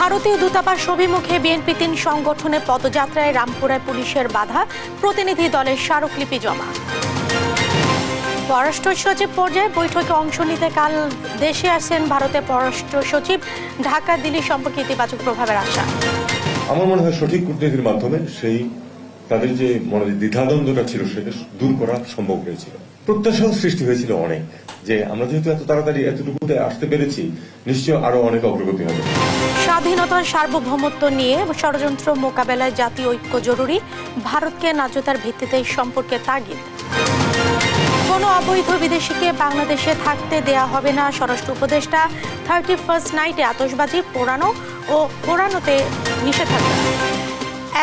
ভারতীয় দূতাবাস অভিমুখে বিএনপি ৩ সংগঠনের পদযাত্রায় রামপুরায় পুলিশের বাধা, প্রতিনিধি দলের স্মারকলিপি জমা। পররাষ্ট্র সচিব পর্যায়ে বৈঠকে অংশ নিতে কাল দেশে আসেন ভারতের পররাষ্ট্র সচিব। ঢাকা দিল্লি সম্পর্কে ইতিবাচক প্রভাবের আশা। আমার মনে হয় সঠিক কূটনীতির মাধ্যমে সেই তাদের যে মনে দ্বিধাদ্বন্দ্বটা ছিল সেটা দূর করা সম্ভব হয়েছিল। প্রত্যাশাও সৃষ্টি হয়েছিল অনেক, যে আমরা যেহেতু এত তাড়াতাড়ি এতটুকুতে আসতে পেরেছি, নিশ্চয় আরো অনেক অগ্রগতি হবে। স্বাধীনতার সার্বভৌমত্ব নিয়ে ষড়যন্ত্র মোকাবেলায় জাতীয় ঐক্য জরুরি, ভারতকে ন্যায্যতার ভিত্তিতে সম্পর্কে তাগিদ। কোনো অবৈধ বিদেশিকে বাংলাদেশে থাকতে দেয়া হবে না, স্বরাষ্ট্র উপদেষ্টা। 31st নাইটে আতশবাজি পোড়ানোতে নিষেধাজ্ঞা।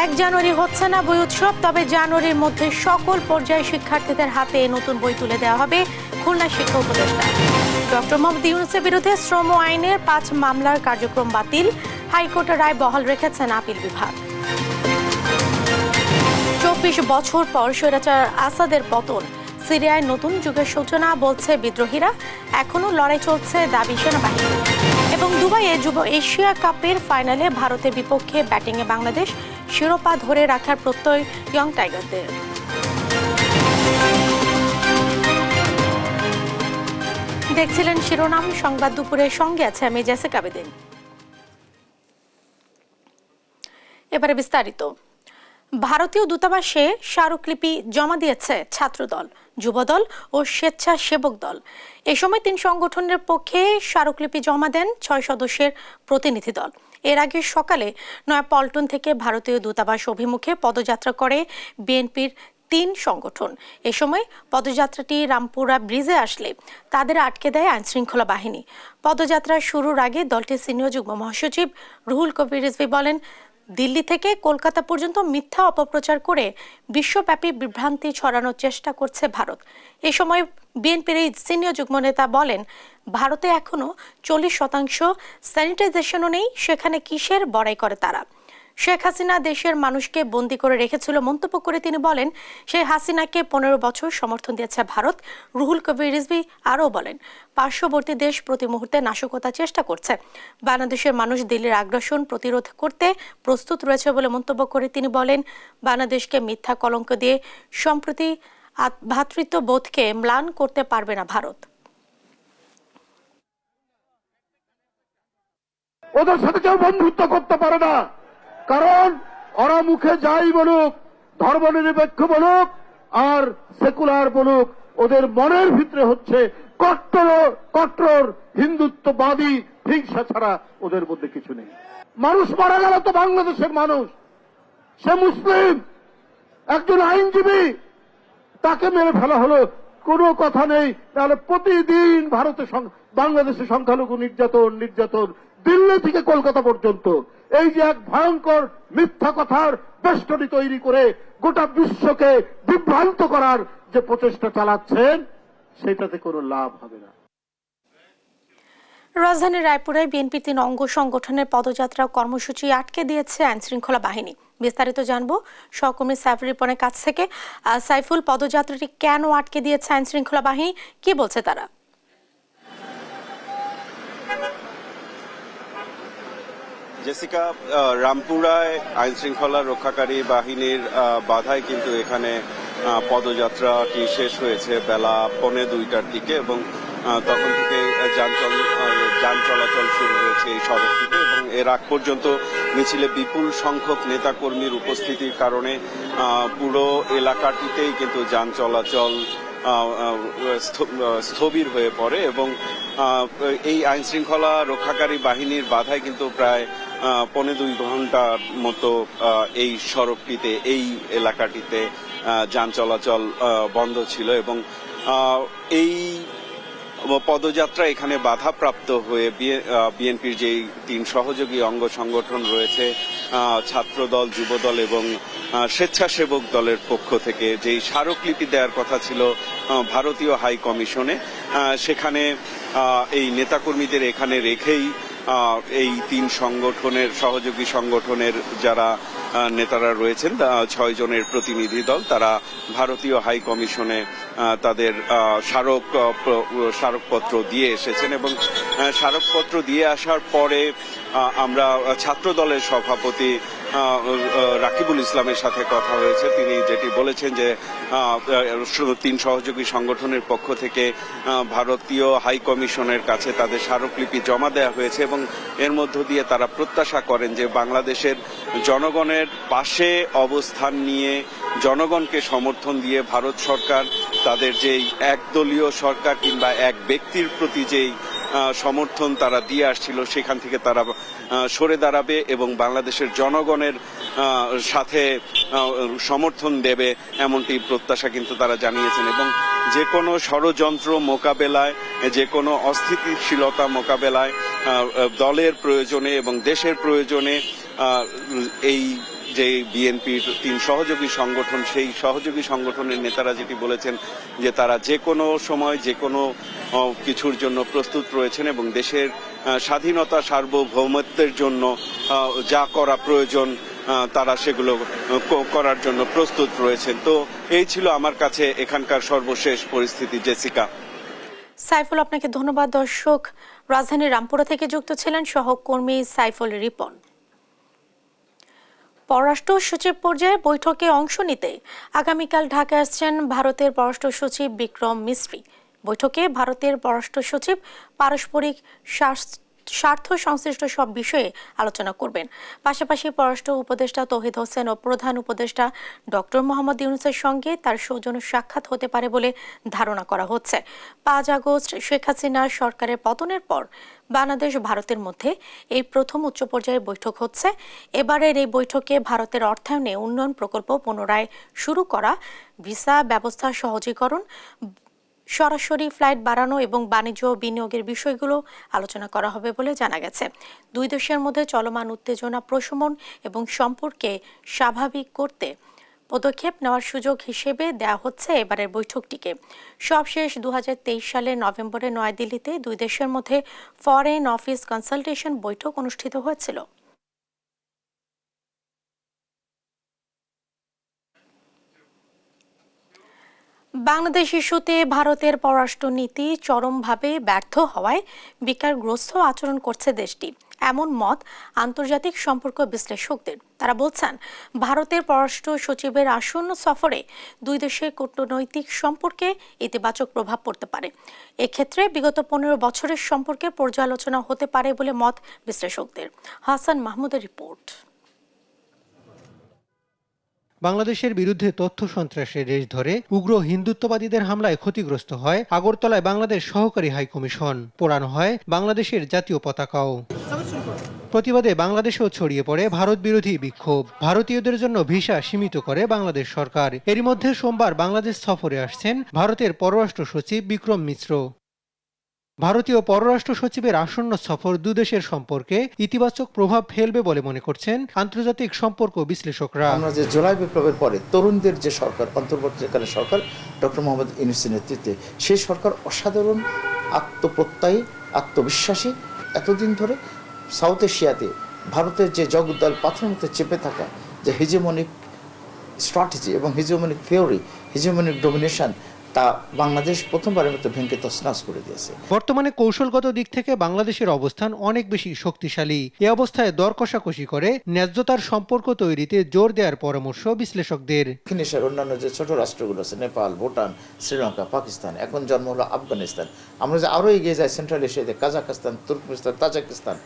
1 জানুয়ারি হচ্ছে না বই উৎসব, তবে জানুয়ারির মধ্যে সকল পর্যায়ে শিক্ষার্থীদের হাতে নতুন বই তুলে দেওয়া হবে, খুলনা শিক্ষা উপদেষ্টা। ডক্টর মোহাম্মদ ইউনূসের বিরুদ্ধে শ্রম আইনের 5 মামলার কার্যক্রম বাতিল, হাইকোর্টের রায় বহাল রেখেছেন আপিল বিভাগ। 24 বছর পর স্বৈরাচার আসাদের পতন, সিরিয়ায় নতুন যুগের সূচনা বলছে বিদ্রোহীরা, এখনো লড়াই চলছে দাবি সেনাবাহিনী। এবং দুবাইয়ে যুব এশিয়া কাপের ফাইনালে ভারতের বিপক্ষে ব্যাটিংয়ে বাংলাদেশ, শিরোপা ধরে রাখার প্রত্যয় ইয়ং টাইগারদের। দেখছিলেন শিরোনাম সংবাদ দুপুরের, সঙ্গে আছে আমি জেসিকা বেদিন। এবারে বিস্তারিত। ভারতীয় দূতাবাসে স্মারকলিপি জমা দিয়েছে ছাত্রদল, যুবদল ও স্বেচ্ছাসেবক দল। এ সময় 3 সংগঠনের পক্ষে স্মারকলিপি জমা দেন 6 সদস্যের প্রতিনিধি দল। এর আগে সকালে নয়াপল্টন থেকে ভারতীয় দূতাবাস অভিমুখে পদযাত্রা করে বিএনপির 3 সংগঠন। এ সময় পদযাত্রাটি রামপুরা ব্রিজে আসলে তাদের আটকে দেয় আইনশৃঙ্খলা বাহিনী। পদযাত্রা শুরুর আগে দলটির সিনিয়র যুগ্ম মহাসচিব রুহুল কবির রিজভী বলেন, দিল্লি থেকে কলকাতা পর্যন্ত মিথ্যা অপপ্রচার করে বিশ্বব্যাপী বিভ্রান্তি ছড়ানোর চেষ্টা করছে ভারত। এ সময় বিএনপির এই সিনিয়র যুগ্ম নেতা বলেন, ভারতে এখনো 40% স্যানিটাইজেশনও নেই, সেখানে কিসের বড়াই করে তারা। শেখ হাসিনা দেশের মানুষকে বন্দী করে রেখেছিল মন্তব্য করে তিনি বলেন, সেই হাসিনাকে 15 বছর সমর্থন দিয়েছে ভারত। রুহুল কবির রিজভী আরও বলেন, পার্শ্ববর্তী দেশ প্রতি মুহূর্তে নাশকতার চেষ্টা করছে। বাংলাদেশের মানুষ দিল্লির আগ্রাসন প্রতিরোধ করতে প্রস্তুত রয়েছে বলে মন্তব্য করে তিনি বলেন, বাংলাদেশকে মিথ্যা কলঙ্ক দিয়ে সম্প্রতি ভ্রাতৃত্ববোধকে ম্লান করতে পারবে না ভারত। ওদের সাথে কেউ বন্ধুত্ব করতে পারে না, কারণ ওরা মুখে যাই বলুক, ধর্মনিরপেক্ষ বলুক আর সেকুলার বলুক, ওদের মনের ভিতরে হচ্ছে কট্টর হিন্দুত্ববাদী হিংসা ছাড়া ওদের মধ্যে কিছু নেই। মানুষ মারা গেল তো বাংলাদেশের মানুষ, সে মুসলিম, একজন আইনজীবী, তাকে মেরে ফেলা হলো, কোনো কথা নেই। তাহলে প্রতিদিন বাংলাদেশে সংখ্যালঘু নির্যাতন দিল্লি থেকে কলকাতা পর্যন্ত, এই যে এক ভয়ঙ্কর মিথ্যা কথার বেষ্টনী তৈরি করে গোটা বিশ্বকে বিভ্রান্ত করার যে প্রচেষ্টা চালাচ্ছেন, সেটাতে কোনো লাভ হবে না। রাজধানীর রায়পুরে বিএনপির 3 অঙ্গ সংগঠনের পদযাত্রা কর্মসূচি আটকে দিয়েছে আইনশৃঙ্খলা বাহিনী। বিস্তারিত জানবো সহকর্মী সাইফুল রিপনের কাছ থেকে। সাইফুল, পদযাত্রাটি কেন আটকে দিয়েছে আইনশৃঙ্খলা বাহিনী, কি বলছে তারা? জেসিকা, রামপুরায় আইনশৃঙ্খলা রক্ষাকারী বাহিনীর বাধায় কিন্তু এখানে পদযাত্রাটি শেষ হয়েছে বেলা 1:45টার দিকে, এবং তখন থেকে যান চলাচল শুরু হয়েছে এই সড়কটিতে। এবং এর আগ পর্যন্ত মিছিলে বিপুল সংখ্যক নেতাকর্মীর উপস্থিতির কারণে পুরো এলাকাটিতেই কিন্তু যান চলাচল স্থবির হয়ে পড়ে, এবং এই আইনশৃঙ্খলা রক্ষাকারী বাহিনীর বাধায় কিন্তু প্রায় 1.5-2 ঘন্টার মতো এই সড়কটিতে, এই এলাকাটিতে যান চলাচল বন্ধ ছিল। এবং এই পদযাত্রা এখানে বাধাপ্রাপ্ত হয়ে বিএনপির যেই 3 সহযোগী অঙ্গ সংগঠন রয়েছে, ছাত্রদল, যুবদল এবং স্বেচ্ছাসেবক দলের পক্ষ থেকে যেই স্মারকলিপি দেওয়ার কথা ছিল ভারতীয় হাই কমিশনে, সেখানে এই নেতাকর্মীদের এখানে রেখেই এই 3 সংগঠনের সহযোগী সংগঠনের যারা নেতারা রয়েছেন 6 জনের প্রতিনিধি দল, তারা ভারতীয় হাই কমিশনে তাদের স্মারকপত্র দিয়ে এসেছেন। এবং স্মারকপত্র দিয়ে আসার পরে আমরা ছাত্র দলের সভাপতি রাকিবুল ইসলামের সাথে কথা হয়েছে। তিনি যেটি বলেছেন যে 3 সহযোগী সংগঠনের পক্ষ থেকে ভারতীয় হাই কমিশনের কাছে তাদের স্মারকলিপি জমা দেওয়া হয়েছে এবং এর মধ্য দিয়ে তারা প্রত্যাশা করেন যে বাংলাদেশের জনগণের পাশে অবস্থান নিয়ে জনগণকে সমর্থন দিয়ে ভারত সরকার তাদের যেই একদলীয় সরকার কিংবা এক ব্যক্তির প্রতি যেই সমর্থন তারা দিয়ে আসছিল সেখান থেকে তারা সরে দাঁড়াবে এবং বাংলাদেশের জনগণের সাথে সমর্থন দেবে এমনটি প্রত্যাশা কিন্তু তারা জানিয়েছেন এবং যে কোনো ষড়যন্ত্র মোকাবেলায় যে কোনো অস্থিতিশীলতা মোকাবেলায় দলের প্রয়োজনে এবং দেশের প্রয়োজনে এই যে বিএনপির 3 সহযোগী সংগঠন সেই সহযোগী সংগঠনের নেতারা যেটি বলেছেন যে তারা যে কোনো সময় যে কোনো কিছুর জন্য প্রস্তুত রয়েছেন এবং দেশের স্বাধীনতা সার্বভৌমত্বের জন্য যা করা প্রয়োজন তারা সেগুলো করার জন্য প্রস্তুত রয়েছেন। তো এই ছিল আমার কাছে এখানকার সর্বশেষ পরিস্থিতি। জেসিকা। সাইফুল, আপনাকে ধন্যবাদ। দর্শক, রাজধানীর রামপুরা থেকে যুক্ত ছিলেন সহকর্মী সাইফুল রিপন। পররাষ্ট্র সচিব পর্যায়ে বৈঠকে অংশ নিতে আগামীকাল ঢাকায় আসছেন ভারতের পররাষ্ট্র সচিব বিক্রম মিশ্রি। বৈঠকে ভারতের পররাষ্ট্র সচিব পারস্পরিক স্বার্থ সংশ্লিষ্ট সব বিষয়ে আলোচনা করবেন। পাশাপাশি পররাষ্ট্র উপদেষ্টা তৌহিদ হোসেন ও প্রধান উপদেষ্টা ডক্টর মোহাম্মদ ইউনূসের সঙ্গে তার সৌজন্য সাক্ষাৎ হতে পারে বলে ধারণা করা হচ্ছে। 5 আগস্ট শেখ হাসিনার সরকারের পতনের পর বাংলাদেশ ভারতের মধ্যে এই প্রথম উচ্চ পর্যায়ের বৈঠক হচ্ছে। এবারের এই বৈঠকে ভারতের অর্থায়নে উন্নয়ন প্রকল্প পুনরায় শুরু করা, ভিসা ব্যবস্থা সহজীকরণ, সরাসরি ফ্লাইট বাড়ানো এবং বাণিজ্য বিনিয়োগের বিষয়গুলো আলোচনা করা হবে বলে জানা গেছে। দুই দেশের মধ্যে চলমান উত্তেজনা প্রশমন এবং সম্পর্কে স্বাভাবিক করতে পদক্ষেপ নেওয়ার সুযোগ হিসেবে দেয়া হচ্ছে এবারের বৈঠকটিকে। সবশেষ 2023 সালের নভেম্বরে নয়াদিল্লিতে দুই দেশের মধ্যে ফরেন অফিস কনসালটেশন বৈঠক অনুষ্ঠিত হয়েছিল। বাংলাদেশ ইস্যুতে ভারতের পররাষ্ট্র নীতি চরমভাবে ব্যর্থ হওয়ায় বিকারগ্রস্ত আচরণ করছে দেশটি, এমন মত আন্তর্জাতিক সম্পর্ক বিশ্লেষকদের। তারা বলছেন, ভারতের পররাষ্ট্র সচিবের আসন্ন সফরে দুই দেশের কূটনৈতিক সম্পর্কে ইতিবাচক প্রভাব পড়তে পারে। এক্ষেত্রে বিগত 15 বছরের সম্পর্কের পর্যালোচনা হতে পারে বলে মত বিশ্লেষকদের। হাসান মাহমুদের রিপোর্ট। বাংলাদেশের বিরুদ্ধে তথ্য সন্ত্রাসের রেশ ধরে উগ্র হিন্দুত্ববাদীদের হামলায় ক্ষতিগ্রস্ত হয় আগরতলায় বাংলাদেশ সহকারী হাইকমিশন। পোড়ানো হয় বাংলাদেশের জাতীয় পতাকাও। প্রতিবাদে বাংলাদেশেও ছড়িয়ে পড়ে ভারত বিরোধী বিক্ষোভ। ভারতীয়দের জন্য ভিসা সীমিত করে বাংলাদেশ সরকার। এরই মধ্যে সোমবার বাংলাদেশ সফরে আসছেন ভারতের পররাষ্ট্র সচিব বিক্রম মিশ্র। ভারতীয় পররাষ্ট্র সচিবের আসন্ন সফর দুদেশের সম্পর্কে ইতিবাচক প্রভাব ফেলবে বলে মনে করছেন আন্তর্জাতিক সম্পর্ক বিশ্লেষকরা। আমরা যে জুলাই বিপ্লবের পরে তরুণদের যে সরকার, অন্তর্বর্তীকালীন সরকার ডক্টর মোহাম্মদ ইউনূসের নেতৃত্বে, সেই সরকার অসাধারণ আত্মপ্রত্যয়ী, আত্মবিশ্বাসী। এতদিন ধরে সাউথ এশিয়াতে ভারতের যে জগদ্দল পাথরের মধ্যে চেপে থাকা যে হিজেমনিক স্ট্র্যাটেজি এবং হিজেমনিক থিওরি, হিজেমনিক ডোমিনেশন, তা বাংলাদেশ প্রথমবারের মতো ভেঙে তছনছ করে দিয়েছে। বর্তমানে কৌশলগত দিক থেকে বাংলাদেশের অবস্থান অনেক বেশি শক্তিশালী। এ অবস্থায় দর কষাকষি করে ন্যায্যতার সম্পর্ক তৈরিতে জোর দেওয়ার পরামর্শ বিশ্লেষকদের। দক্ষিণ এশিয়ার অন্যান্য যে ছোট রাষ্ট্রগুলো আছে, নেপাল, ভুটান, শ্রীলঙ্কা, পাকিস্তান, এখন জন্ম হলো আফগানিস্তান। আমরা যদি আরও এগিয়ে যাই সেন্ট্রাল এশিয়াতে কাজাখস্তান, তুর্কমেনিস্তান, তাজিকিস্তান,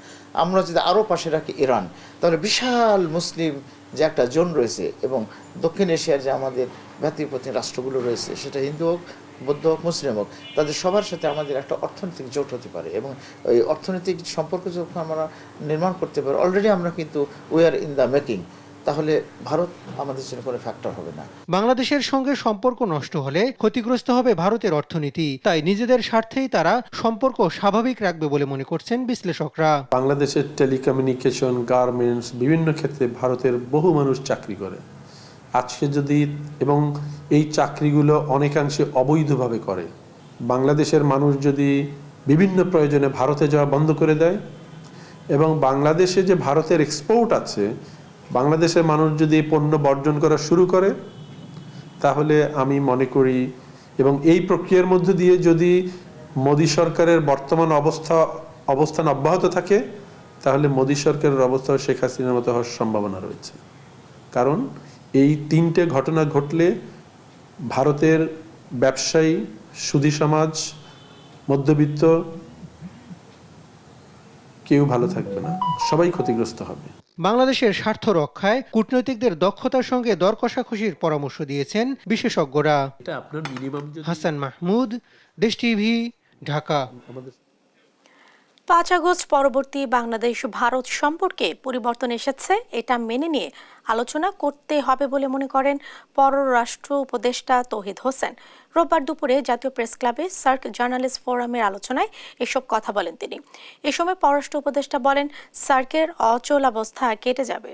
আমরা যদি আরও পাশে রাখি ইরান, তাহলে বিশাল মুসলিম যে একটা জোন রয়েছে এবং দক্ষিণ এশিয়ার যে আমাদের ব্যতিপ্রতিম রাষ্ট্রগুলো রয়েছে, সেটা হিন্দু হোক, বৌদ্ধ হোক, মুসলিম হোক, তাদের সবার সাথে আমাদের একটা অর্থনৈতিক জোট হতে পারে এবং এই অর্থনৈতিক সম্পর্ক যখন আমরা নির্মাণ করতে পারি, অলরেডি আমরা কিন্তু we are in the making, তাহলে ভারত আমাদের জন্য কোনো ফ্যাক্টর হবে না। বাংলাদেশের সঙ্গে সম্পর্ক নষ্ট হলে ক্ষতিগ্রস্ত হবে ভারতের অর্থনীতি। তাই নিজেদের স্বার্থেই তারা সম্পর্ক স্বাভাবিক রাখবে বলে মনে করছেন বিশ্লেষকরা। বাংলাদেশের টেলিকমিউনিকেশন, গার্মেন্টস, বিভিন্ন ক্ষেত্রে ভারতের বহু মানুষ চাকরি করে। আজকে যদি এবং এই চাকরিগুলো অনেকাংশে অবৈধভাবে করে, বাংলাদেশের মানুষ যদি বিভিন্ন প্রয়োজনে ভারতে যাওয়া বন্ধ করে দেয় এবং বাংলাদেশে যে ভারতের এক্সপোর্ট আছে, বাংলাদেশের মানুষ যদি পণ্য বর্জন করা শুরু করে, তাহলে আমি মনে করি এবং এই প্রক্রিয়ার মধ্য দিয়ে যদি মোদী সরকারের বর্তমান অবস্থা অবস্থান অব্যাহত থাকে তাহলে মোদী সরকারের অবস্থা শেখ হাসিনার মতো হওয়ার সম্ভাবনা রয়েছে। কারণ এই তিনটে ঘটনা ঘটলে ভারতের ব্যবসায়ী, সুধী সমাজ, মধ্যবিত্ত কেউ ভালো থাকবে না, সবাই ক্ষতিগ্রস্ত হবে। বাংলাদেশের স্বার্থ রক্ষায় কূটনৈতিকদের দক্ষতার সঙ্গে দর কষাকষির পরামর্শ দিয়েছেন বিশেষজ্ঞরা। হাসান মাহমুদ, দেশ টিভি, ঢাকা। 5 আগস্ট পরবর্তী বাংলাদেশ ভারত সম্পর্কে পরিবর্তন এসেছে, এটা মেনে নিয়ে আলোচনা করতে হবে বলে মনে করেন পররাষ্ট্র উপদেষ্টা তৌহিদ হোসেন। রোববার দুপুরে জাতীয় প্রেস ক্লাবে সার্ক জার্নালিস্ট ফোরামের আলোচনায় এসব কথা বলেন তিনি। এ সময় পররাষ্ট্র উপদেষ্টা বলেন, সার্কের অচল অবস্থা কেটে যাবে।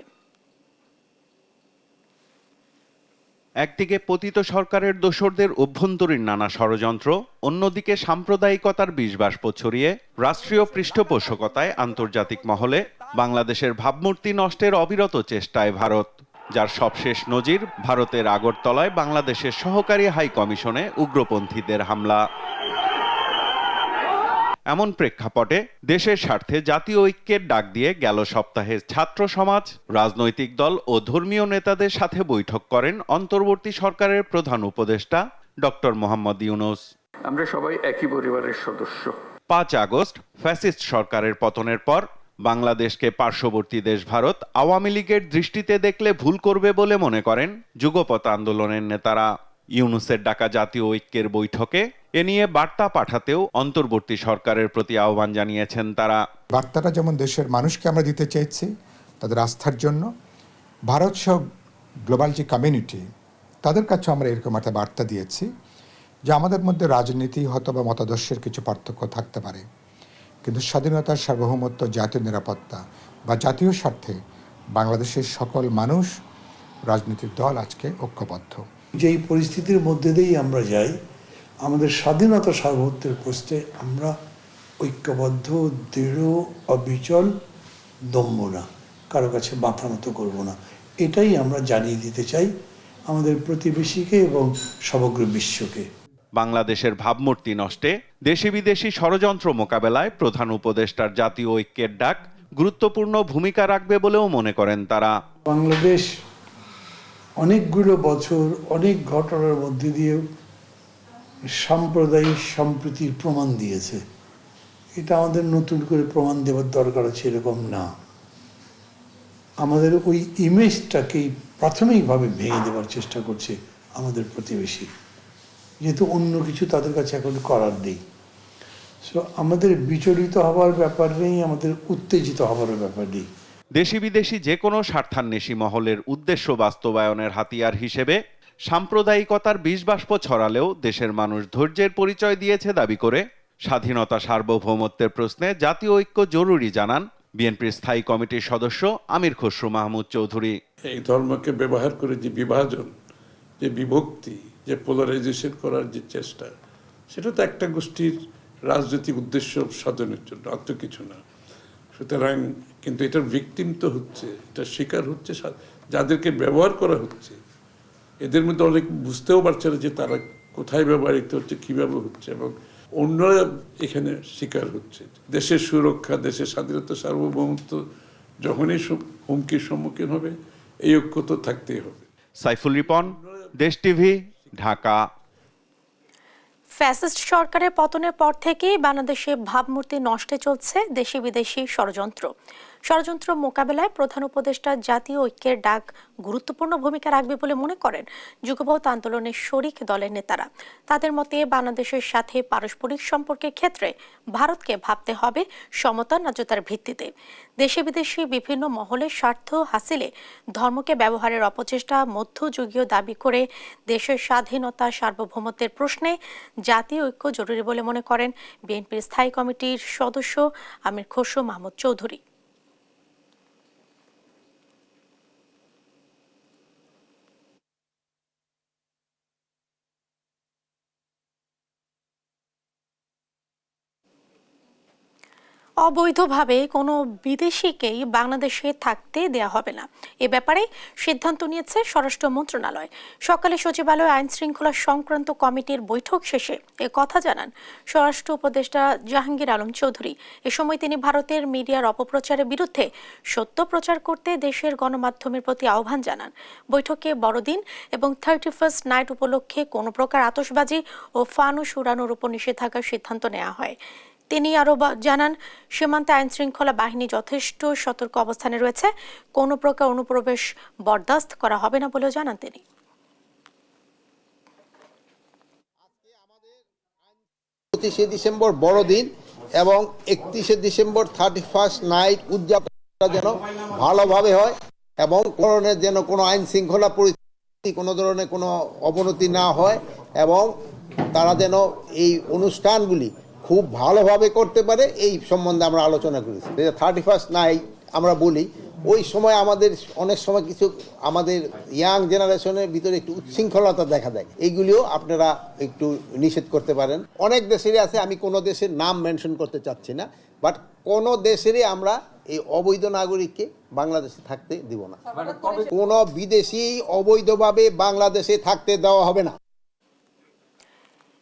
একদিকে পতিত সরকারের দোসরদের অভ্যন্তরীণ নানা ষড়যন্ত্র, অন্যদিকে সাম্প্রদায়িকতার বিষবাষ্প ছড়িয়ে রাষ্ট্রীয় পৃষ্ঠপোষকতায় আন্তর্জাতিক মহলে বাংলাদেশের ভাবমূর্তি নষ্টের অবিরত চেষ্টায় ভারত, যার সবশেষ নজির ভারতের আগরতলায় বাংলাদেশের সহকারী হাই কমিশনে উগ্রপন্থীদের হামলা। এমন প্রেক্ষাপটে দেশের স্বার্থে জাতীয় ঐক্যের ডাক দিয়ে গেল সপ্তাহে ছাত্র সমাজ, রাজনৈতিক দল ও ধর্মীয় নেতাদের সাথে বৈঠক করেন অন্তর্বর্তী সরকারের প্রধান উপদেষ্টা ডক্টর মোহাম্মদ ইউনূস। আমরা সবাই একই পরিবারের সদস্য। 5 আগস্ট ফ্যাসিস্ট সরকারের পতনের পর বাংলাদেশকে পার্শ্ববর্তী দেশ ভারত আওয়ামী লীগের দৃষ্টিতে দেখলে ভুল করবে বলে মনে করেন যুগপৎ আন্দোলনের নেতারা। ইউনূসের ডাকা জাতীয় ঐক্যের বৈঠকে এ নিয়ে বার্তা পাঠাতেও অন্তর্বর্তী সরকারের প্রতি আহ্বান জানিয়েছেন তারা। বার্তাটা যেমন দেশের মানুষকে আমরা দিতে চাইছি তাদের আস্থার জন্য, ভারত সহ গ্লোবাল যে কমিউনিটি তাদের কাছে আমরা এরকম একটা বার্তা দিয়েছি যে আমাদের মধ্যে রাজনীতি হয়তো বা মতাদর্শের কিছু পার্থক্য থাকতে পারে, কিন্তু স্বাধীনতার সার্বভৌমত্ব, জাতীয় নিরাপত্তা বা জাতীয় স্বার্থে বাংলাদেশের সকল মানুষ, রাজনৈতিক দল আজকে ঐক্যবদ্ধ। যেই পরিস্থিতির মধ্যে দিয়েই আমরা যাই, আমাদের স্বাধীনতা সার্বভৌমত্বের প্রশ্নে আমরা ঐক্যবদ্ধ, দৃঢ়, অবিচল, দম্ভ না, কারো কাছে মাথা নত করবো না, এটাই আমরা জানিয়ে দিতে চাই আমাদের প্রতিবেশীকে এবং সমগ্র বিশ্বকে। বাংলাদেশের ভাবমূর্তি নষ্টে দেশি বিদেশি ষড়যন্ত্র মোকাবেলায় প্রধান উপদেষ্টার জাতীয় ঐক্যের ডাক গুরুত্বপূর্ণ ভূমিকা রাখবে বলেও মনে করেন তারা। বাংলাদেশ অনেকগুলো বছর অনেক ঘটনার মধ্যে দিয়েও সাম্প্রদায়িক সম্প্রীতির প্রমাণ দিয়েছে। এটা আমাদের নতুন করে প্রমাণ দেওয়ার দরকার আছে এরকম না। আমাদের ওই ইমেজটাকেই প্রাথমিকভাবে ভেঙে দেওয়ার চেষ্টা করছে আমাদের প্রতিবেশী, যেহেতু অন্য কিছু তাদের কাছে এখন করার নেই। সো আমাদের বিচলিত হওয়ার ব্যাপার নেই, আমাদের উত্তেজিত হওয়ার ব্যাপার নেই। দেশি বিদেশি যে কোনো স্বার্থান্বেষী মহলের উদ্দেশ্য বাস্তবায়নের হাতিয়ার হিসেবে সাম্প্রদায়িকতার বিষবাষ্প ছড়ালেও দেশের মানুষ ধৈর্যের পরিচয় দিয়েছে দাবি করে স্বাধীনতা সার্বভৌমত্বের প্রশ্নে জাতীয় ঐক্য জরুরি জানান বিএনপির স্থায়ী কমিটির সদস্য আমির খসরু মাহমুদ চৌধুরী। এই ধর্মকে ব্যবহার করে যে বিভাজন, যে বিভক্তি, যে পোলারাইজেশন করার যে চেষ্টা, সেটা তো একটা গোষ্ঠীর রাজনৈতিক উদ্দেশ্য সাধনের জন্য, আর তো কিছু না। সুতরাং কিন্তু এটার ভিকটিম তো হচ্ছে, এটা শিকার হচ্ছে যাদেরকে ব্যবহার করা হচ্ছে। এদের মধ্যে অনেক বুঝতেও পারছে না যে তারা কোথায় ব্যবহৃত হচ্ছে, কীভাবে হচ্ছে, এবং অন্যরা এখানে শিকার হচ্ছে। দেশের সুরক্ষা, দেশের স্বাধীনতা সার্বভৌমত্ব যখনই হুমকির সম্মুখীন হবে, এই ঐক্য তো থাকতেই হবে। সাইফুল রিপন, দেশ টিভি, ঢাকা। ফ্যাসিস্ট সরকারের পতনের পর থেকেই বাংলাদেশে ভাবমূর্তি নষ্টে চলছে দেশি বিদেশি ষড়যন্ত্র মোকাবেলায় প্রধান উপদেষ্টা জাতীয় ঐক্যের ডাক গুরুত্বপূর্ণ ভূমিকা রাখবে বলে মনে করেন যুগপৎ আন্দোলনের শরিক দলের নেতারা। তাদের মতে বাংলাদেশের সাথে পারস্পরিক সম্পর্কের ক্ষেত্রে ভারতকে ভাবতে হবে সমতা ন্যায্যতার ভিত্তিতে। দেশি বিদেশি বিভিন্ন মহলের স্বার্থ হাসিলে ধর্মকে ব্যবহারের অপচেষ্টা মধ্যযুগীয় দাবি করে দেশের স্বাধীনতা সার্বভৌমত্বের প্রশ্নে জাতীয় ঐক্য জরুরি বলে মনে করেন বিএনপির স্থায়ী কমিটির সদস্য আমির খসরু মাহমুদ চৌধুরী। অবৈধভাবে কোনো বিদেশিকেই বাংলাদেশে থাকতে দেয়া হবে না, এ ব্যাপারে সিদ্ধান্ত নিয়েছে স্বরাষ্ট্র মন্ত্রণালয়। সকালে সচিবালয় আইন শৃঙ্খলা সংক্রান্ত কমিটির বৈঠক শেষে এ কথা জানান স্বরাষ্ট্র উপদেষ্টা জাহাঙ্গীর আলম চৌধুরী। এ সময় তিনি ভারতের মিডিয়ার অপপ্রচারের বিরুদ্ধে সত্য প্রচার করতে দেশের গণমাধ্যমের প্রতি আহ্বান জানান। বৈঠকে বড়দিন এবং 31st নাইট উপলক্ষে কোনো প্রকার আতশবাজি ও ফানুস উড়ানোর উপর নিষেধাজ্ঞার সিদ্ধান্ত নেওয়া হয়। তিনি আরও জানান, সীমান্তে আইন শৃঙ্খলা বাহিনী যথেষ্ট সতর্ক অবস্থানে রয়েছে, কোনো প্রকার অনুপ্রবেশ বরদাস্ত করা হবে না বলেও জানান তিনি। 25শে ডিসেম্বর বড়দিন এবং 31শে ডিসেম্বর 31st নাইট উদযাপনটা যেন ভালোভাবে হয় এবং করণের যেন কোনো আইন শৃঙ্খলা পরিস্থিতি কোনো ধরনের কোনো অবনতি না হয় এবং তারা যেন এই অনুষ্ঠানগুলি খুব ভালোভাবে করতে পারে এই সম্বন্ধে আমরা আলোচনা করেছি। 31st নাইট আমরা বলি, ওই সময় আমাদের অনেক সময় কিছু আমাদের ইয়াং জেনারেশনের ভিতরে একটু উচ্ছৃঙ্খলতা দেখা দেয়, এইগুলিও আপনারা একটু নিষেধ করতে পারেন। অনেক দেশেরই আছে, আমি কোনো দেশের নাম মেনশন করতে চাচ্ছি না, বাট কোনো দেশেরই আমরা এই অবৈধ নাগরিককে বাংলাদেশে থাকতে দিব না। কোনো বিদেশি অবৈধভাবে বাংলাদেশে থাকতে দেওয়া হবে না।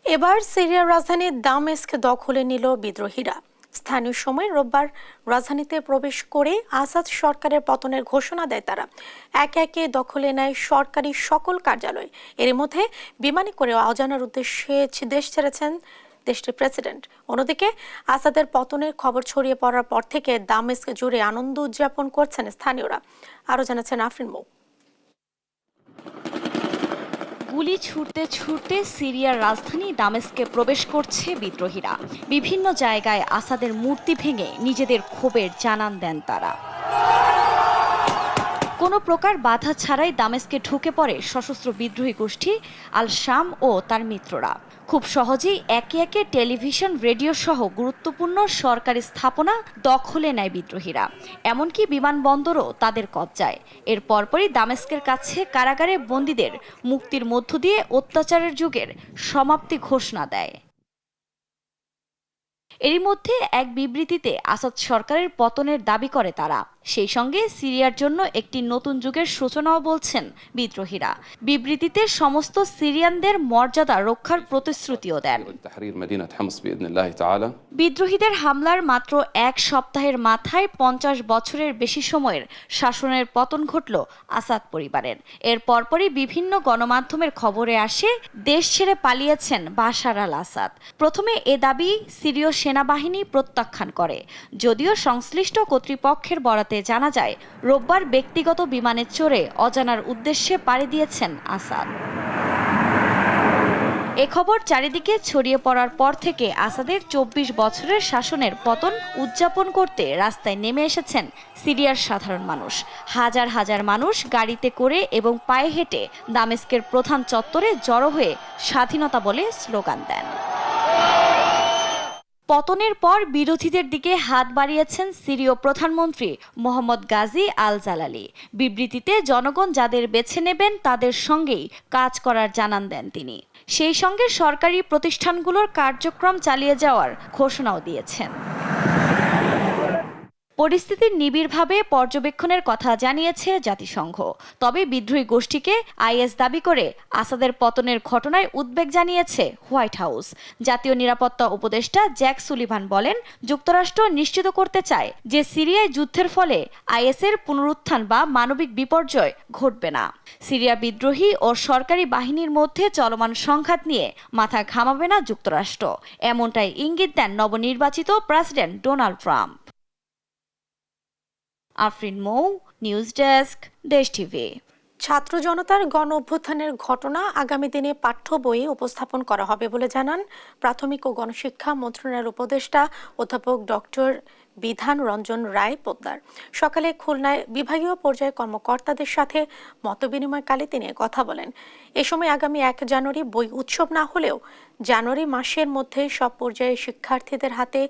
এবার সিরিয়ার রাজধানী দামেস্ক দখলে নিল বিদ্রোহীরা। স্থানীয় সময় রোববার রাজধানীতে প্রবেশ করে আসাদ সরকারের পতনের ঘোষণা দেয় তারা। একে একে দখলে নেয় সরকারি সকল কার্যালয়। এর মধ্যে বিমানে করে অজানার উদ্দেশ্যে দেশ ছেড়েছেন দেশটির প্রেসিডেন্ট। অন্যদিকে আসাদের পতনের খবর ছড়িয়ে পড়ার পর থেকে দামেস্ক জুড়ে আনন্দ উদযাপন করছেন স্থানীয়রা। আরও জানাচ্ছেন আফরিন মৌ। গুলি ছুটতে ছুটতে সিরিয়ার রাজধানী দামেস্কে প্রবেশ করছে বিদ্রোহীরা। বিভিন্ন জায়গায় আসাদের মূর্তি ভেঙে নিজেদের ক্ষোভের জানান দেন তারা। কোনো প্রকার বাধা ছাড়াই দামেস্কে ঢুকে পড়ে সশস্ত্র বিদ্রোহী গোষ্ঠী আল শাম ও তার মিত্ররা। খুব সহজেই একে একে টেলিভিশন, রেডিও সহ গুরুত্বপূর্ণ সরকারি স্থাপনা দখলে নেয় বিদ্রোহীরা। এমনকি বিমানবন্দরও তাদের কবজায়। এর পরপরই দামেস্কের কাছে কারাগারে বন্দীদের মুক্তির মধ্য দিয়ে অত্যাচারের যুগের সমাপ্তি ঘোষণা দেয়। এরই মধ্যে এক বিবৃতিতে আসাদ সরকারের পতনের দাবি করে তারা। সেই সঙ্গে সিরিয়ার জন্য একটি নতুন যুগের সূচনাও বলছেন বিদ্রোহীরা। বিবৃতিতে সমস্ত সিরিয়ানদের মর্যাদা রক্ষার প্রতিশ্রুতিও দেন। বিদ্রোহীদের হামলার মাত্র এক সপ্তাহের মাথায় 50 বছরের বেশি সময়ের শাসনের পতন ঘটল আসাদ পরিবারের। এর পরপরই বিভিন্ন গণমাধ্যমের খবরে আসে দেশ ছেড়ে পালিয়েছেন বাশার আল আসাদ। প্রথমে এ দাবি সিরীয় সেনাবাহিনী প্রত্যাখ্যান করে, যদিও সংশ্লিষ্ট কর্তৃপক্ষের বরাতে জানা যায় রোববার ব্যক্তিগত বিমানে চড়ে অজানার উদ্দেশ্যে পাড়ি দিয়েছেন আসাদ। এ খবর চারিদিকে ছড়িয়ে পড়ার পর থেকে আসাদের 24 বছরের শাসনের পতন উদযাপন করতে রাস্তায় নেমে এসেছেন সিরিয়ার সাধারণ মানুষ। হাজার হাজার মানুষ গাড়িতে করে এবং পায়ে হেঁটে দামেস্কের প্রধান চত্বরে জড়ো হয়ে স্বাধীনতা বলে স্লোগান দেন। পতনের পর বিরোধীদের দিকে হাত বাড়িয়েছেন সিরীয় প্রধানমন্ত্রী মোহাম্মদ গাজী আল জালালি। বিবৃতিতে জনগণ যাদের বেছে নেবেন তাদের সঙ্গেই কাজ করার জানান দেন তিনি। সেই সঙ্গে সরকারি প্রতিষ্ঠানগুলোর কার্যক্রম চালিয়ে যাওয়ার ঘোষণাও দিয়েছেন। পরিস্থিতির নিবিড়ভাবে পর্যবেক্ষণের কথা জানিয়েছে জাতিসংঘ। তবে বিদ্রোহী গোষ্ঠীকে আইএস দাবি করে আসাদের পতনের ঘটনায় উদ্বেগ জানিয়েছে হোয়াইট হাউস। জাতীয় নিরাপত্তা উপদেষ্টা জ্যাক সুলিভান বলেন, যুক্তরাষ্ট্র নিশ্চিত করতে চায় যে সিরিয়ায় যুদ্ধের ফলে আইএসের পুনরুত্থান বা মানবিক বিপর্যয় ঘটবে না। সিরিয়া বিদ্রোহী ও সরকারি বাহিনীর মধ্যে চলমান সংঘাত নিয়ে মাথা ঘামাবে না যুক্তরাষ্ট্র, এমনটাই ইঙ্গিত দেন নবনির্বাচিত প্রেসিডেন্ট ডোনাল্ড ট্রাম্প। আফরিন মৌ, নিউজ ডেস্ক, দেশ টিভি। ছাত্র জনতার গণ অভ্যুত্থানের ঘটনা আগামী দিনে পাঠ্য বইয়ে উপস্থাপন করা হবে বলে জানান প্রাথমিক ও গণশিক্ষা মন্ত্রণালয়ের উপদেষ্টা অধ্যাপক ডক্টর বিধান রঞ্জন রায় পোদ্দার। সকালে খুলনায় বিভাগীয় পর্যায়ে কর্মকর্তাদের সাথে মতবিনিময়কালে তিনি কথা বলেন। এ সময় আগামী 1 জানুয়ারি বই উৎসব না হলেও জানুয়ারি মাসের মধ্যে সব পর্যায়ে শিক্ষার্থীদের হাতে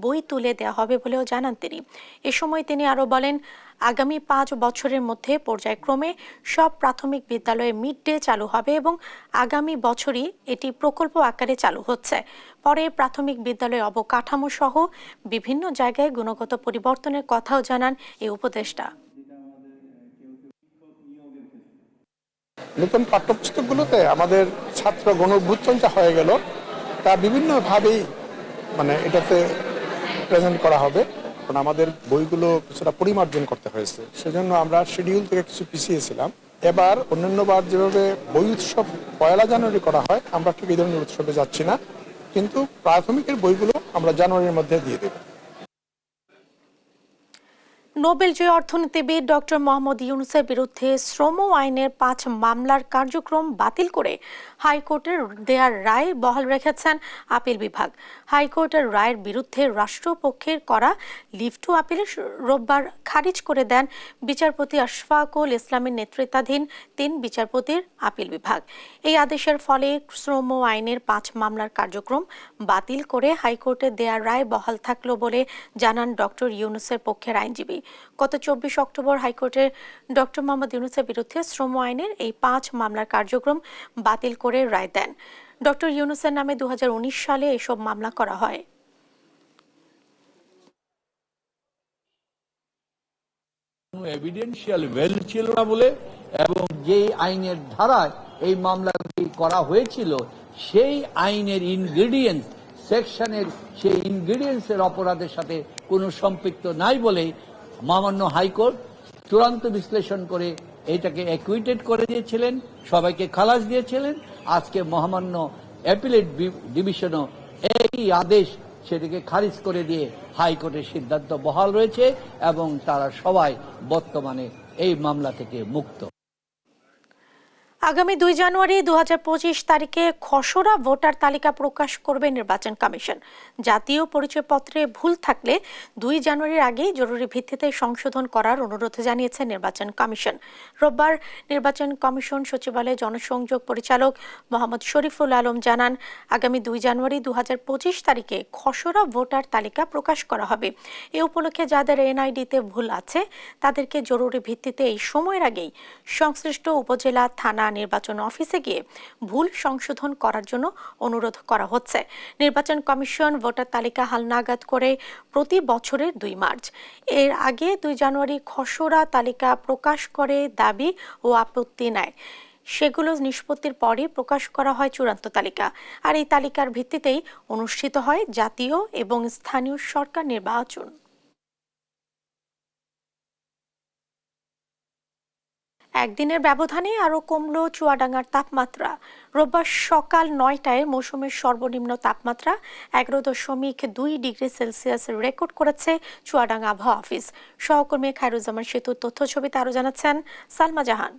বই তুলে দেওয়া হবে বলেও জানান তিনি। এ সময় তিনি আরও বলেন, আগামী 5 বছরের মধ্যে পর্যায়ক্রমে সব প্রাথমিক বিদ্যালয়ে মিড ডে চালু হবে এবং আগামী বছরই এটি প্রকল্প আকারে চালু হচ্ছে। পরে প্রাথমিক বিদ্যালয়ের অবকাঠামো সহ বিভিন্ন জায়গায় গুণগত পরিবর্তনের কথাও জানান এই উপদেষ্টা। নতুন পাঠ্যপুস্তকগুলোতে আমাদের ছাত্র গণ অভ্যুত্থানটা হয়ে গেল, তা বিভিন্নভাবেই এটাতে প্রেজেন্ট করা হবে। কারণ আমাদের বইগুলো কিছুটা পরিমার্জন করতে হয়েছে, সেজন্য আমরা শিডিউল থেকে কিছু পিছিয়েছিলাম। এবার অন্যান্যবার যেভাবে বই উৎসব 1 জানুয়ারি করা হয়, আমরা ঠিক এই ধরনের উৎসবে যাচ্ছি না, কিন্তু প্রাথমিকের বইগুলো আমরা জানুয়ারির মধ্যে দিয়ে দেব। নোবেল জয়ী অর্থনীতিবিদ ডক্টর মোহাম্মদ ইউনূসের বিরুদ্ধে শ্রম আইনের 5 মামলার কার্যক্রম বাতিল করে হাইকোর্টের দেয়ার রায় বহাল রেখেছেন আপিল বিভাগ। হাইকোর্টের রায়ের বিরুদ্ধে রাষ্ট্রপক্ষের করা লিভ টু আপিল রোববার খারিজ করে দেন বিচারপতি আশফাকুল ইসলামের নেতৃত্বাধীন 3 বিচারপতির আপিল বিভাগ। এই আদেশের ফলে শ্রম আইনের 5 মামলার কার্যক্রম বাতিল করে হাইকোর্টের দেয়ার রায় বহাল থাকলো বলে জানান ডক্টর ইউনূসের পক্ষের আইনজীবী। গত 24 অক্টোবর হাইকোর্টের ডক্টর মোহাম্মদ ইউনূসের বিরুদ্ধে শ্রম আইনের এই 5 মামলার কার্যক্রম বাতিল করে রায় দেন। ডক্টর ইউনূসের নামে 2019 সালে এসব মামলা করা হয়। এভিডেন্সিয়াল ভ্যালু ছিল না বলে এবং যেই আইনের ধারায় এই মামলাটি করা হয়েছিল সেই আইনের ইনগ্রেডিয়েন্টস সেকশনের সেই ইনগ্রেডিয়েন্টসের অপরাধের সাথে কোনো সম্পৃক্ত নাই বলেই মহামান্য হাইকোর্ট চূড়ান্ত বিশ্লেষণ করে এটাকে অ্যাকুইটেড করে দিয়েছিলেন, সবাইকে খালাস দিয়েছিলেন। আজকে মহামান্য অ্যাপিলেট ডিভিশনও এই আদেশ সেটাকে খারিজ করে দিয়ে হাইকোর্টের সিদ্ধান্ত বহাল রয়েছে এবং তারা সবাই বর্তমানে এই মামলা থেকে মুক্ত। আগামী 2 জানুয়ারি 2025 তারিখে খসড়া ভোটার তালিকা প্রকাশ করবে নির্বাচন কমিশন। জাতীয় পরিচয়পত্রে ভুল থাকলে 2 জানুয়ারির আগেই জরুরি ভিত্তিতে সংশোধন করার অনুরোধ জানিয়েছে নির্বাচন কমিশন। রোববার নির্বাচন কমিশন সচিবালয়ে জনসংযোগ পরিচালক মোহাম্মদ শরীফুল আলম জানান, আগামী 2 জানুয়ারি 2025 তারিখে খসড়া ভোটার তালিকা প্রকাশ করা হবে। এ উপলক্ষে যাদের এনআইডিতে ভুল আছে তাদেরকে জরুরি ভিত্তিতে এই সময়ের আগেই সংশ্লিষ্ট উপজেলা, থানা, নির্বাচন অফিসে গিয়ে ভুল সংশোধন করার জন্য অনুরোধ করা হচ্ছে। নির্বাচন কমিশন ভোটার তালিকা হালনাগাদ করে প্রতি বছরের 2 মার্চ। এর আগে 2 জানুয়ারি খসড়া তালিকা প্রকাশ করে দাবি ও আপত্তি নেয়। সেগুলো নিষ্পত্তির পরই প্রকাশ করা হয় চূড়ান্ত তালিকা। আর এই তালিকার ভিত্তিতেই অনুষ্ঠিত হয় জাতীয় এবং স্থানীয় সরকার নির্বাচন। একদিনের ব্যবধানে আরও কমল চুয়াডাঙ্গার তাপমাত্রা। রোববার সকাল 9টায় মৌসুমের সর্বনিম্ন তাপমাত্রা 11.2 ডিগ্রি সেলসিয়াস রেকর্ড করেছে চুয়াডাঙ্গা আবহাওয়া অফিস। সহকর্মী খায়রুজ্জামান সেতুর তথ্য ছবিতে আরও জানাচ্ছেন সালমা জাহান।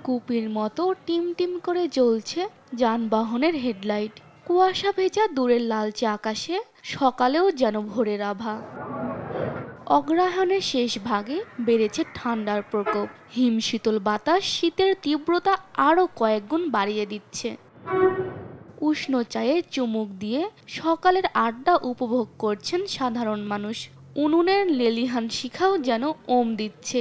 কুপির মতো টিম টিম করে জ্বলছে যানবাহনের হেডলাইট। কুয়াশা ভেজা দূরের লালচে আকাশে সকালেও যেন ভোরের আভা। অগ্রহায়ণের শেষ ভাগে বেড়েছে ঠান্ডার প্রকোপ। হিমশীতল বাতাস শীতের তীব্রতা আরও কয়েক গুণ বাড়িয়ে দিচ্ছে। উষ্ণ চায়ে চুমুক দিয়ে সকালের আড্ডা উপভোগ করছেন সাধারণ মানুষ। উনুনের লেলিহান শিখাও যেন ওম দিচ্ছে।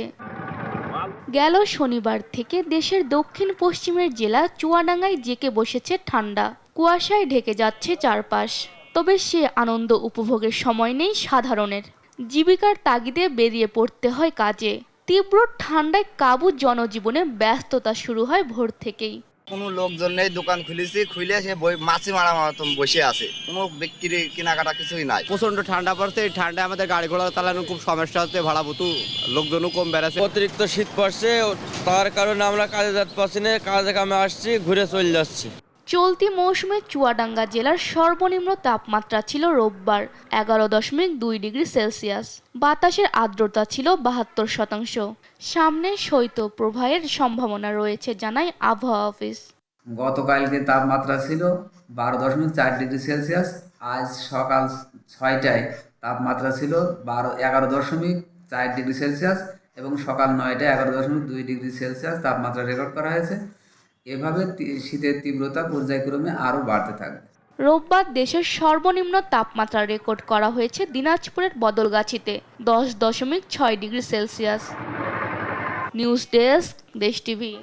গেল শনিবার থেকে দেশের দক্ষিণ পশ্চিমের জেলা চুয়াডাঙ্গায় জেঁকে বসেছে ঠান্ডা। কুয়াশায় ঢেকে যাচ্ছে চারপাশ। তবে সে আনন্দ উপভোগের সময় নেই সাধারণের। জীবিকার তাগিদে বেরিয়ে পড়তে হয় কাজে। তীব্র ঠান্ডায় কাবু জনজীবনে ব্যস্ততা শুরু হয় ভোর থেকেই। কোনো লোকজন নেই, দোকান খুলেছি, খুলে সে মাছি মারা মতন বসে আছে, কোনো বিক্রি কেনাকাটা কিছুই নাই। প্রচন্ড ঠান্ডা পড়ছে, এই ঠান্ডায় আমাদের গাড়ি ঘোড়া চালানো খুব সমস্যা হচ্ছে, ভাড়া ভুতু লোকজনও কম বেড়াচ্ছে। অতিরিক্ত শীত পড়ছে, তার কারণে আমরা কাজে যেতে পারছি না, কাজে কামে আসছি, ঘুরে চলে যাচ্ছি। চলতি মৌসুমে চুয়াডাঙ্গা জেলার সর্বনিম্ন তাপমাত্রা ছিল রোববার 11.2 ডিগ্রি সেলসিয়াস। বাতাসের আর্দ্রতা ছিল 72%। সামনে শৈত্যপ্রবাহের সম্ভাবনা রয়েছে জানায় আবহাওয়া অফিস। গতকালকে তাপমাত্রা ছিল 12.4 ডিগ্রি সেলসিয়াস। আজ সকাল 6টায় তাপমাত্রা ছিল 11.4 ডিগ্রি সেলসিয়াস এবং সকাল 9টায় 11.2 ডিগ্রি সেলসিয়াস তাপমাত্রা রেকর্ড করা হয়েছে। এভাবে শীতের তীব্রতা পর্যায়ক্রমে আরও বাড়তে থাকবে। রোববার দেশের সর্বনিম্ন তাপমাত্রা রেকর্ড করা হয়েছে দিনাজপুরের বদলগাছিতে 10.6 ডিগ্রি সেলসিয়াস। নিউজ ডেস্ক, দেশ টিভি।